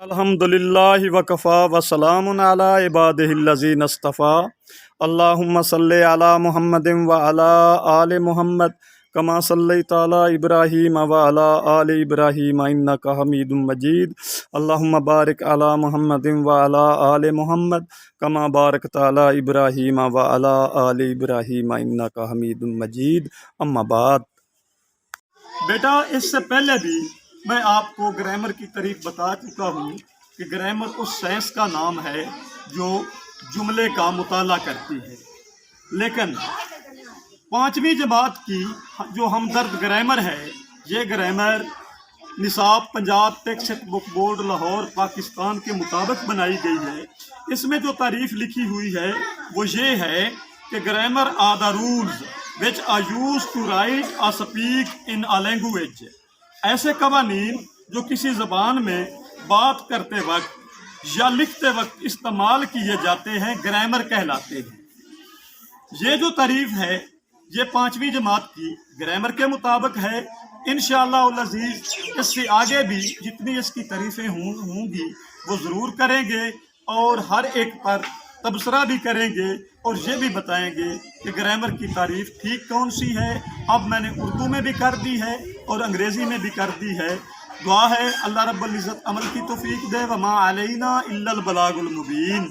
الحمدللہ وکفا وسلام علی عبادہ الذین اصطفیٰ اللہم صلی علی محمد وعلی آل محمد کما صلیت علی ابراہیم وعلی آل ابراہیم انک حمید مجید اللہم بارک علی محمد وعلی آل محمد کما بارکت علی ابراہیم وعلی آل ابراہیم انک حمید مجید اما بعد۔ بیٹا اس سے پہلے بھی میں آپ کو گرامر کی تعریف بتا چکا ہوں کہ گرامر اس سائنس کا نام ہے جو جملے کا مطالعہ کرتی ہے، لیکن 5ویں جماعت کی جو ہمدرد گرامر ہے، یہ گرامر نصاب Punjab text book board Lahore Pakistan کے مطابق بنائی گئی ہے۔ اس میں جو تعریف لکھی ہوئی ہے وہ یہ ہے کہ grammar are the rules which are used to write or speak in a language۔ ایسے قوانین جو کسی زبان میں بات کرتے وقت یا لکھتے وقت استعمال کیے جاتے ہیں گرامر کہلاتے ہیں۔ یہ جو تعریف ہے یہ 5ویں جماعت کی گرامر کے مطابق ہے۔ انشاءاللہ العزیز اس سے آگے بھی جتنی اس کی تعریفیں ہوں گی وہ ضرور کریں گے اور ہر ایک پر تبصرہ بھی کریں گے اور یہ بھی بتائیں گے کہ گرامر کی تعریف ٹھیک کون سی ہے۔ اب میں نے اردو میں بھی کر دی ہے اور انگریزی میں بھی کر دی ہے۔ دعا ہے اللہ رب العزت عمل کی توفیق دے، وما علینا الا البلاغ المبین۔